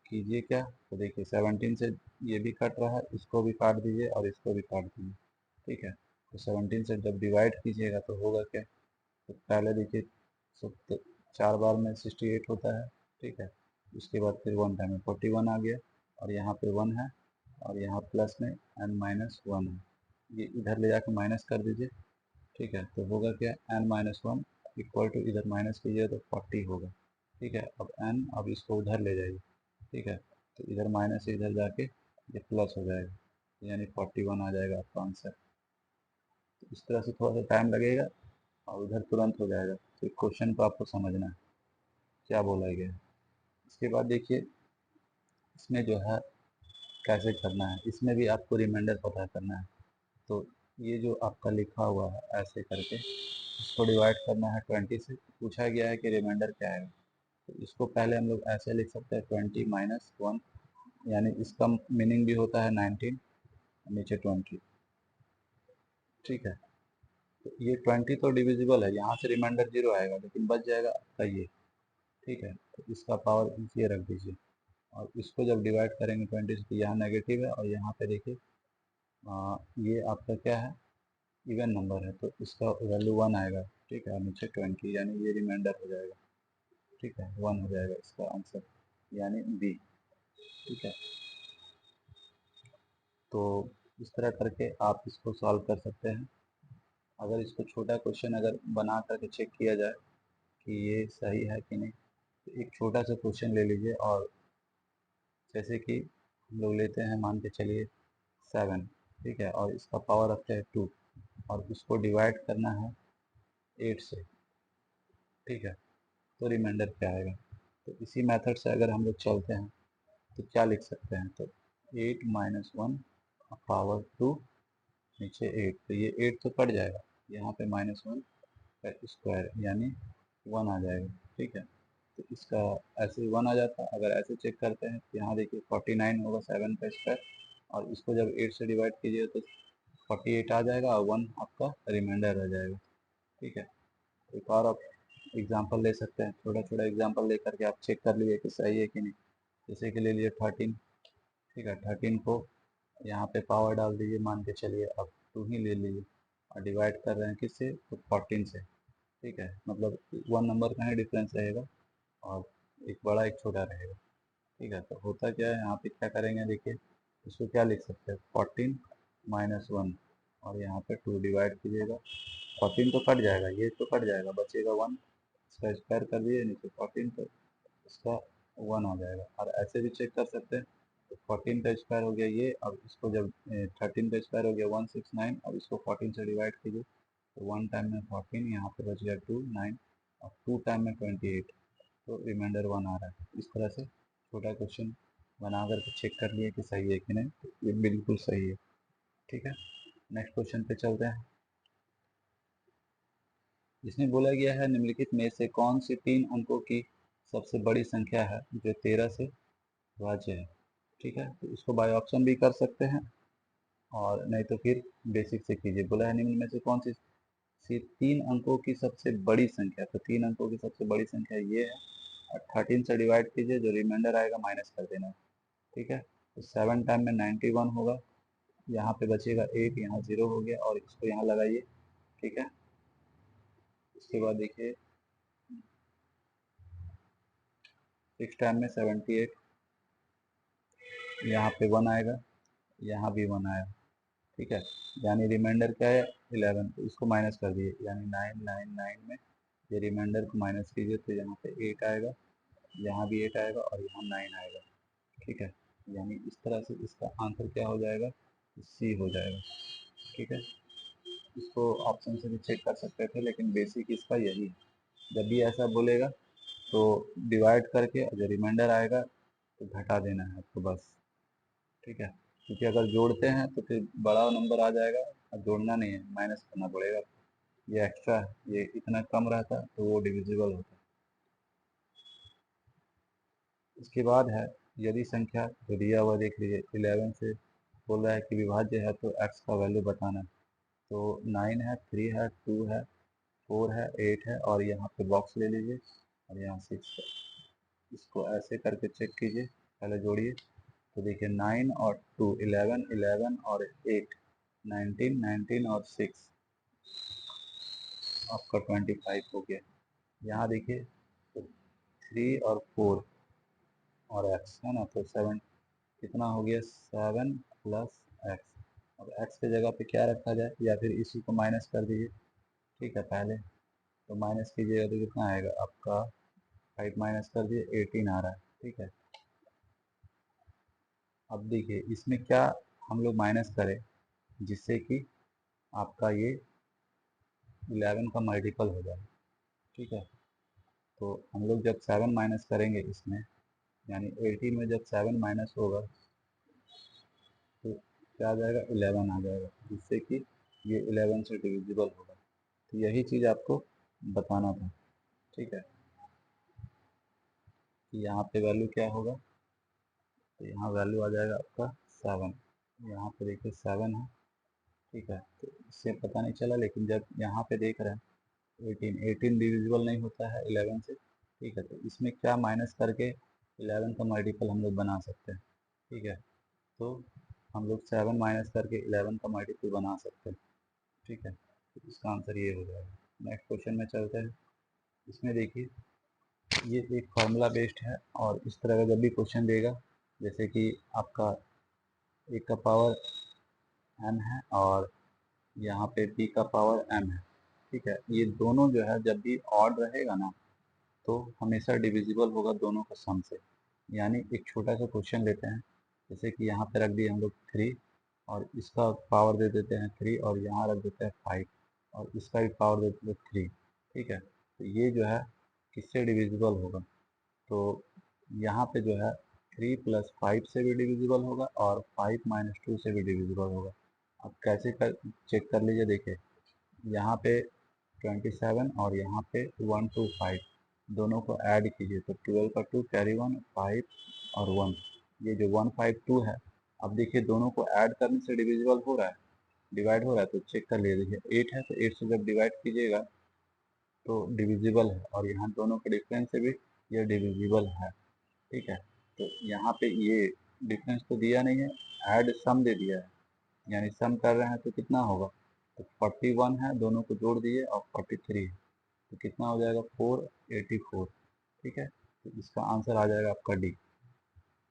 कीजिए क्या, तो देखिए 17 से ये भी कट रहा है, इसको भी काट दीजिए और इसको भी काट दीजिए। ठीक है, तो 17 से जब डिवाइड कीजिएगा तो होगा क्या, तो पहले देखिए सब तो 4 बार में 68 होता है। ठीक है, उसके बाद फिर 1 टाइम में 41 आ गया, और यहाँ पे 1 है और यहाँ प्लस में n माइनस 1 है, ये इधर ले जाकर माइनस कर दीजिए। ठीक है, तो होगा क्या n माइनस 1 इक्वल टू इधर माइनस कीजिए तो 40 होगा। ठीक है, अब n अब इसको उधर ले जाइए। ठीक है, तो इधर माइनस से इधर जाके ये प्लस हो जाएगा, यानी 41 आ जाएगा आपका आंसर। तो इस तरह से थोड़ा सा टाइम लगेगा और उधर तुरंत हो जाएगा। तो क्वेश्चन को आपको समझना है क्या बोला गया है। इसके बाद देखिए इसमें जो है कैसे करना है, इसमें भी आपको रिमाइंडर पता करना है। तो ये जो आपका लिखा हुआ है ऐसे करके इसको डिवाइड करना है 20 से। पूछा गया है कि रिमाइंडर क्या है, तो इसको पहले हम लोग ऐसे लिख सकते हैं 20 माइनस 1, यानी इसका मीनिंग भी होता है 19 नीचे 20। ठीक है, तो ये 20 तो डिविजिबल है, यहाँ से रिमाइंडर 0 आएगा लेकिन बच जाएगा आपका ये। ठीक है, तो इसका पावर ये रख दीजिए और इसको जब डिवाइड करेंगे 20 से तो यहाँ नेगेटिव है और यहाँ पे देखिए ये आपका क्या है, इवन नंबर है तो इसका वैल्यू 1 आएगा। ठीक है, नीचे 20 यानी ये रिमाइंडर हो जाएगा। ठीक है, 1 हो जाएगा इसका आंसर, यानी बी। ठीक है, तो इस तरह करके आप इसको सॉल्व कर सकते हैं। अगर इसको छोटा क्वेश्चन अगर बना करके चेक किया जाए कि ये सही है कि नहीं, तो एक छोटा सा क्वेश्चन ले लीजिए और जैसे कि हम लोग लेते हैं, मान के चलिए 7। ठीक है, और इसका पावर रखते हैं 2 और इसको डिवाइड करना है 8 से। ठीक है, तो रिमाइंडर क्या आएगा। तो इसी मेथड से अगर हम लोग चलते हैं तो क्या लिख सकते हैं, तो 8 माइनस 1 पावर 2 नीचे 8, तो ये 8 तो कट जाएगा, यहाँ पे -1 का स्क्वायर यानी 1 आ जाएगा। ठीक है, तो इसका ऐसे ही 1 आ जाता है। अगर ऐसे चेक करते हैं तो यहाँ देखिए 49 होगा 7 का स्क्वायर, और इसको जब 8 से डिवाइड कीजिए तो 48 आ जाएगा और 1 आपका रिमाइंडर रह जाएगा। ठीक है, एक और आप एग्जांपल ले सकते हैं, छोटा छोटा एग्जांपल ले करके आप चेक कर लीजिए कि सही है कि नहीं। जैसे कि ले लिए 13। ठीक है, 13 को यहाँ पे पावर डाल दीजिए, मान के चलिए अब 2 ही ले लीजिए और डिवाइड कर रहे हैं किससे, तो 14 से। ठीक है, मतलब 1 नंबर का ही डिफरेंस रहेगा और एक बड़ा एक छोटा रहेगा। ठीक है, तो होता क्या है यहाँ पे, क्या करेंगे देखिए, इसको क्या लिख सकते हैं 14 माइनस 1 और यहाँ पे 2 डिवाइड कीजिएगा। 14 तो कट जाएगा, ये तो कट जाएगा, बचेगा 1, इसका स्क्वायर कर दिए नीचे 14 तो इसका 1 आ जाएगा। और ऐसे भी चेक कर सकते हैं, तो 14 का स्क्वायर हो गया ये, अब इसको जब 13 का स्क्वायर हो गया 169, अब इसको 14 से डिवाइड कीजिए तो 1 टाइम में 14, यहाँ पे बच गया 2 9 और 2 टाइम में 28, तो रिमाइंडर 1 आ रहा है। इस तरह से छोटा क्वेश्चन बना करके चेक कर लिए कि सही है कि नहीं, तो ये बिल्कुल सही है। ठीक है, नेक्स्ट क्वेश्चन पे चलते हैं। इसमें बोला गया है निम्नलिखित में से कौन सी 3 अंकों की सबसे बड़ी संख्या है जो 13 से भाज्य है। ठीक है, तो इसको बाय ऑप्शन भी कर सकते हैं और नहीं तो फिर बेसिक से कीजिए। बोला है निम्न में से कौन सी 3 अंकों की सबसे बड़ी संख्या, तो 3 अंकों की सबसे बड़ी संख्या ये है और 13 से डिवाइड कीजिए, जो रिमाइंडर आएगा माइनस कर देना है। ठीक है, तो 7 टाइम में 91 होगा, यहाँ पे बचेगा 8, यहाँ 0 हो गया और इसको यहाँ लगाइए। ठीक है, उसके बाद देखिए 6 टाइम में 78, यहाँ पे 1 आएगा, यहाँ भी 1 आया। ठीक है, यानी रिमाइंडर क्या है 11, तो इसको माइनस कर दिए, यानी 999 में ये रिमाइंडर को माइनस कीजिए तो यहाँ पे 8 आएगा, यहाँ भी 8 आएगा और यहाँ 9 आएगा। ठीक है, यानी इस तरह से इसका आंसर क्या हो जाएगा, सी हो जाएगा। ठीक है, इसको ऑप्शन से भी चेक कर सकते थे लेकिन बेसिक इसका यही है, जब भी ऐसा बोलेगा तो डिवाइड करके जो रिमाइंडर आएगा तो घटा देना है आपको बस। ठीक है, क्योंकि अगर जोड़ते हैं तो फिर बड़ा नंबर आ जाएगा और जोड़ना नहीं है, माइनस करना पड़ेगा। ये एक्स्ट्रा है, ये इतना कम रहता तो वो डिविजिबल होता। इसके बाद है यदि संख्या जो दिया हुआ देख लीजिए 11 से बोल रहा है कि विभाज्य है तो x का वैल्यू बताना है। तो 9 है, 3 है, 2 है, 4 है, 8 है और यहाँ पे बॉक्स ले लीजिए और यहाँ 6 है। इसको ऐसे करके चेक कीजिए, पहले जोड़िए तो देखिए 9 और 2 11, 11 और 8 19, 19 और 6 आपका 25 हो गया। यहाँ देखिए तो 3 और 4 और x है ना, तो 7 कितना हो गया, 7 प्लस एक्स। अब x की जगह पे क्या रखा जाए, या फिर इसी को माइनस कर दीजिए। ठीक है, पहले तो माइनस कीजिएगा तो कितना आएगा आपका, 5 माइनस कर दिए 18 आ रहा है। ठीक है, अब देखिए इसमें क्या हम लोग माइनस करें जिससे कि आपका ये 11 का मल्टीपल हो जाए। ठीक है, तो हम लोग जब 7 माइनस करेंगे इसमें, यानी 18 में जब 7 माइनस होगा तो क्या आ जाएगा, 11 आ जाएगा, जिससे कि ये 11 से डिविजिबल होगा। तो यही चीज़ आपको बताना था। ठीक है, कि यहाँ पे वैल्यू क्या होगा, तो यहाँ वैल्यू आ जाएगा आपका 7। यहाँ पे देखिए 7 है। ठीक है, तो इससे पता नहीं चला, लेकिन जब यहाँ पे देख रहे हैं 18 डिविजिबल नहीं होता है 11 से। ठीक है, तो इसमें क्या माइनस करके 11 का मल्टीपल हम लोग बना सकते हैं। ठीक है, तो हम लोग 7 माइनस करके 11 का मल्टीपल बना सकते हैं। ठीक है, तो इसका आंसर ये हो जाएगा। नेक्स्ट क्वेश्चन में चलते हैं। इसमें देखिए ये एक फार्मूला बेस्ड है, और इस तरह का जब भी क्वेश्चन देगा, जैसे कि आपका एक का पावर m है और यहाँ पे b का पावर m है। ठीक है, ये दोनों जो है जब भी ऑड रहेगा ना तो हमेशा डिविजिबल होगा दोनों का सम से। यानी एक छोटा सा क्वेश्चन लेते हैं, जैसे कि यहाँ पे रख दिए हम लोग 3 और इसका पावर दे देते हैं 3 और यहाँ रख देते हैं 5 और इसका भी पावर दे देते हैं 3। ठीक है, तो ये जो है किससे डिविजिबल होगा, तो यहाँ पे जो है 3 प्लस 5 से भी डिविजिबल होगा और 5 माइनस 2 से भी डिविजिबल होगा। अब कैसे चेक कर लीजिए, देखिए यहाँ पे 27 और यहाँ पे 1 2 5 दोनों को ऐड कीजिए तो 12 का 2 कैरी 1 5 और 1, ये जो 1 5 2 है। अब देखिए दोनों को ऐड करने से डिविजिबल हो रहा है, डिवाइड हो रहा है, तो चेक कर लीजिए। देखिए 8 है तो 8 से जब डिवाइड कीजिएगा तो डिविजिबल है, और यहाँ दोनों के डिफरेंस से भी ये डिविजिबल है। ठीक है, तो यहाँ पे ये डिफरेंस तो दिया नहीं है, ऐड सम दे दिया है, यानी सम कर रहे हैं तो कितना होगा, तो 41 है, दोनों को जोड़ दिए और 43 है, तो कितना हो जाएगा 484। ठीक है, तो इसका आंसर आ जाएगा आपका डी।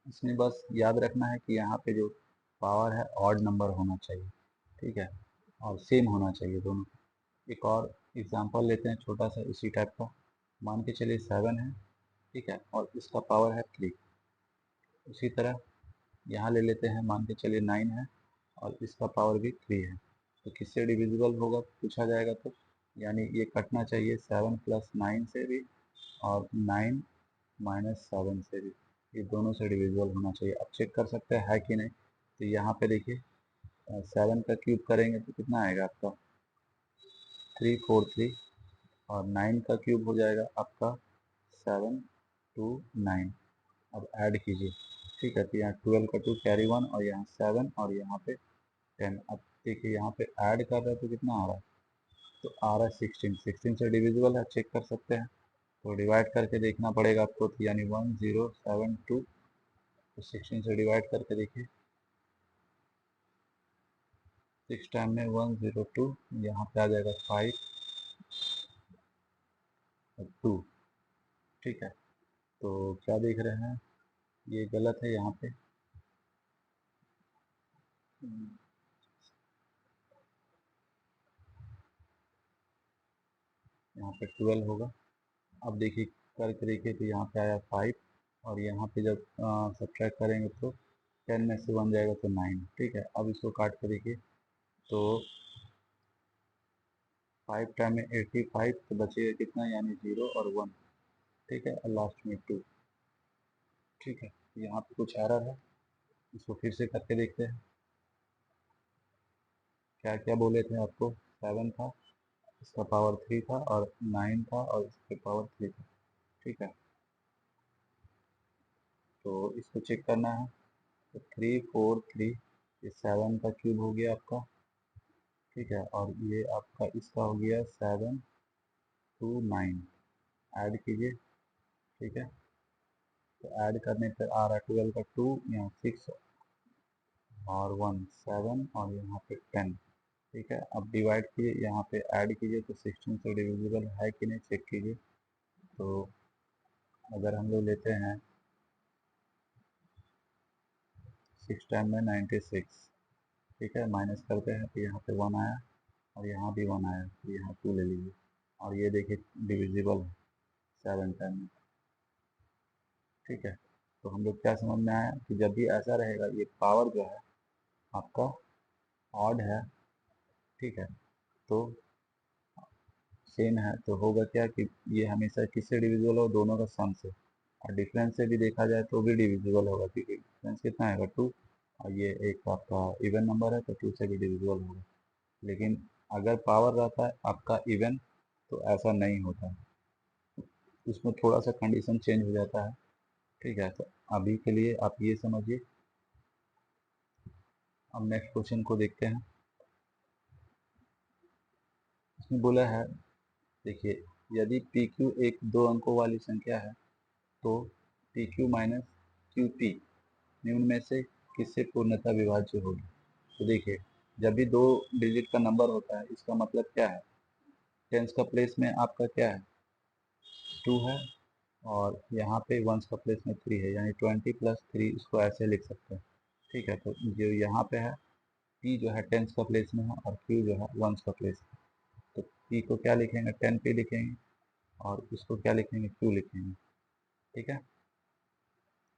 इसमें बस याद रखना है कि यहाँ पे जो पावर है ऑड नंबर होना चाहिए। ठीक है, और सेम होना चाहिए दोनों। एक और एग्जांपल लेते हैं छोटा सा इसी टाइप का। मान के चलिए 7 है। ठीक है, और इसका पावर है 3। उसी तरह यहाँ ले लेते हैं, मान के चलिए 9 है और इसका पावर भी 3 है। तो किससे डिविजिबल होगा पूछा जाएगा, तो यानी ये कटना चाहिए 7 प्लस 9 से भी और 9 माइनस 7 से भी, ये दोनों से डिविजिबल होना चाहिए। अब चेक कर सकते हैं है कि नहीं, तो यहाँ पे देखिए 7 का क्यूब करेंगे तो कितना आएगा आपका 343 और 9 का क्यूब हो जाएगा आपका 729। अब ऐड कीजिए। ठीक है, तो यहाँ 12 का 2 कैरी 1 और यहाँ 7 और यहाँ पे 10। अब देखिए यहाँ पे ऐड कर रहे हैं तो कितना आ रहा है, तो आ रहा है 16 से डिविजिबल है, चेक कर सकते हैं। तो डिवाइड करके देखना पड़ेगा आपको, तो यानी 1072, तो 16 से डिवाइड करके देखिए 6 टाइम में 102, यहाँ पे आ जाएगा 5 और 2। ठीक है, तो क्या देख रहे हैं, ये गलत है यहाँ पे। यहाँ पे 12 होगा। अब देखिए करके देखिए तो यहाँ पे आया 5 और यहाँ पे जब सब्ट्रैक्ट करेंगे तो 10 में से 1 जाएगा तो 9। ठीक है, अब इसको काट कर देखिए तो 5 टाइम में 85, तो बचेगा कितना, यानी 0 और 1। ठीक है, और लास्ट में 2। ठीक है, यहाँ पे कुछ एरर है, इसको फिर से करके देखते हैं। क्या क्या बोले थे आपको, 7 था, इसका पावर 3 था और 9 था और इसके पावर 3 था। ठीक है, तो इसको चेक करना है, तो 343, ये 7 का क्यूब हो गया आपका। ठीक है, और ये आपका इसका हो गया 729। ऐड कीजिए। ठीक है, तो ऐड करने पर आ रहा है 12 का 2, यहाँ 6 और 1 7 और यहाँ पे 10। ठीक है, अब डिवाइड कीजिए, यहाँ पे ऐड कीजिए तो 16 से डिविजिबल है कि नहीं चेक कीजिए। तो अगर हम लोग लेते हैं 6 टाइम में 96। ठीक है, माइनस करते हैं तो यहाँ पे 1 आया और यहाँ भी 1 आया, तो यहाँ 2 ले लीजिए। और ये देखिए डिविजिबल है 7 10 में। ठीक है, तो हम लोग क्या समझ में आया कि जब भी ऐसा रहेगा, ये पावर जो है आपका ऑड है, ठीक है, तो सेम है, तो होगा क्या कि ये हमेशा किससे डिविजिबल हो, दोनों का सम से। और डिफरेंस से भी देखा जाए तो भी डिविजिबल होगा, क्योंकि डिफरेंस कितना आएगा 2, और ये एक आपका इवन नंबर है तो 2 से भी डिविजिबल होगा। लेकिन अगर पावर रहता है आपका इवन तो ऐसा नहीं होता, उसमें थोड़ा सा कंडीशन चेंज हो जाता है। ठीक है, तो अभी के लिए आप ये समझिए। अब नेक्स्ट क्वेश्चन को देखते हैं। इसमें बोला है, देखिए, यदि पी क्यू एक 2 अंकों वाली संख्या है तो P Q minus Q P निम्न में से किससे पूर्णतः विभाज्य होगी। तो देखिए, जब भी 2 डिजिट का नंबर होता है, इसका मतलब क्या है, टेंस का प्लेस में आपका क्या है 2 है, और यहाँ पे वंस का प्लेस में 3 है, यानी 20 प्लस 3, इसको ऐसे लिख सकते हैं। ठीक है, तो जो यहाँ पे है p जो है टेंस का प्लेस में है और q जो है वंस का प्लेस में। तो p को क्या लिखेंगे 10p लिखेंगे, और इसको क्या लिखेंगे q लिखेंगे। ठीक है,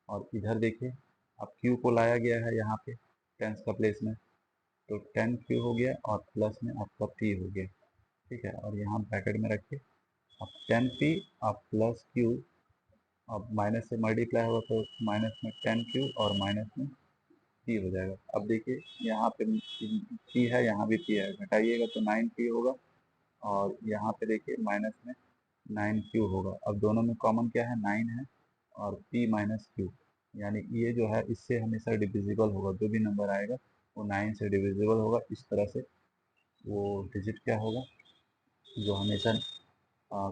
और इधर देखिए, अब q को लाया गया है यहाँ पे टेंस का प्लेस में, तो 10q हो गया और प्लस में आपका p हो गया। ठीक है, और यहाँ ब्रैकेट में रखिए, अब 10p अब प्लस q, अब माइनस से मल्टीप्लाई होगा तो माइनस में 10q और माइनस में p हो जाएगा। अब देखिए यहाँ पे p है, यहाँ भी p है, घटाइएगा तो 9p होगा, और यहाँ पे देखिए माइनस में 9q होगा। अब दोनों में कॉमन क्या है 9 है, और p माइनस q, यानी ये जो है इससे हमेशा डिविजिबल होगा, जो भी नंबर आएगा वो 9 से डिविजिबल होगा। इस तरह से वो डिजिट क्या होगा जो हमेशा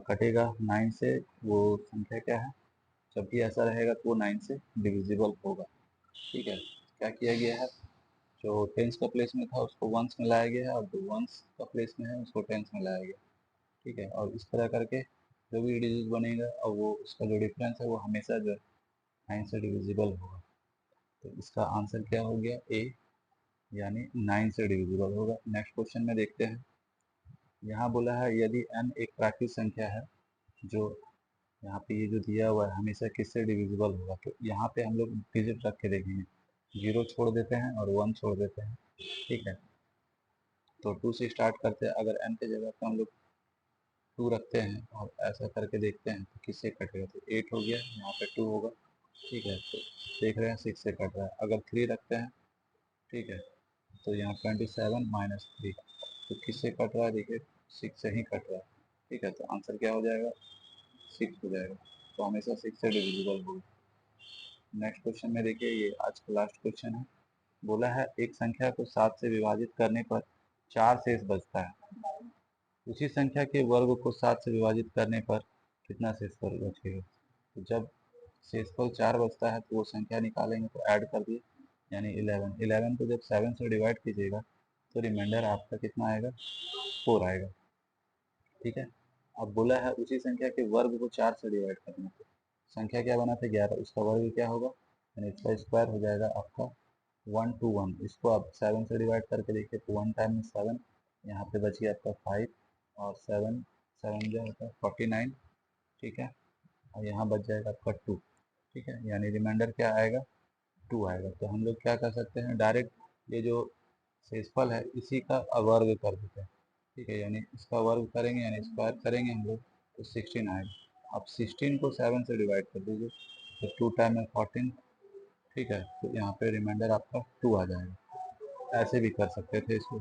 कटेगा 9 से, वो संख्या क्या है, जब भी ऐसा रहेगा तो वो 9 से डिविजिबल होगा। ठीक है, क्या किया गया है, जो टेंस का प्लेस में था उसको वंस में लाया गया है, और जो वंस का प्लेस में है उसको टेंस में लाया गया। ठीक है, और इस तरह करके जो भी डिजिट बनेगा और वो उसका जो डिफरेंस है वो हमेशा जो है 9 से डिविजिबल होगा। तो इसका आंसर क्या हो गया ए, यानी 9 से डिविजिबल होगा। नेक्स्ट क्वेश्चन में देखते हैं। यहाँ बोला है यदि n एक प्राकृतिक संख्या है, जो यहाँ पे ये जो दिया हुआ है हमेशा किससे डिविजिबल होगा, तो यहाँ पे हम लोग डिजिट रख के देखेंगे, 0 छोड़ देते हैं और 1 छोड़ देते हैं। ठीक है, तो 2 से स्टार्ट करते हैं। अगर n के जगह पे हम लोग 2 रखते हैं और ऐसा करके देखते हैं तो किससे कटेगा, तो 8 हो गया, यहाँ पे 2 होगा। ठीक है, तो देख रहे हैं 6 से कट रहा है। अगर 3 रखते हैं, ठीक है, तो यहाँ 27 माइनस 3, तो किससे कट रहा है, देखिए 6 से ही कट रहा है। ठीक है, तो आंसर क्या हो जाएगा 6 हो जाएगा, तो हमेशा 6 से डिविजिबल होगा। नेक्स्ट क्वेश्चन में देखिए, ये आज का लास्ट क्वेश्चन है। बोला है एक संख्या को 7 से विभाजित करने पर 4 शेष बचता है, उसी संख्या के वर्ग को 7 से विभाजित करने पर कितना शेषफल बचेगा। तो जब शेषफल 4 बचता है तो वो संख्या निकालेंगे, तो ऐड कर दिए, यानी 11। 11 को जब 7 से डिवाइड कीजिएगा तो रिमाइंडर आपका कितना आएगा 4 आएगा। ठीक है, अब बोला है उसी संख्या के वर्ग को 4 से डिवाइड करने पर संख्या क्या बना था 11, उसका वर्ग क्या होगा, यानी इसका स्क्वायर हो जाएगा आपका 1 to 1। इसको आप 7 से डिवाइड करके देखिए तो 1 टाइम 7, यहाँ पे बच गया आपका 5, और 7 7 जो होता है 49। ठीक है, और यहाँ बच जाएगा आपका 2। ठीक है, यानी रिमाइंडर क्या आएगा 2 आएगा। तो हम लोग क्या कर सकते हैं, डायरेक्ट ये जो शेषफल है इसी का वर्ग कर देते हैं। ठीक है, यानी इसका वर्ग करेंगे यानी स्क्वायर करेंगे हम लोग, तो 16 आएगा। आप 16 को 7 से डिवाइड कर दीजिए, तो 2 टाइम में 14। ठीक है, तो यहाँ पे रिमाइंडर आपका 2 आ जाएगा। ऐसे भी कर सकते थे इसको।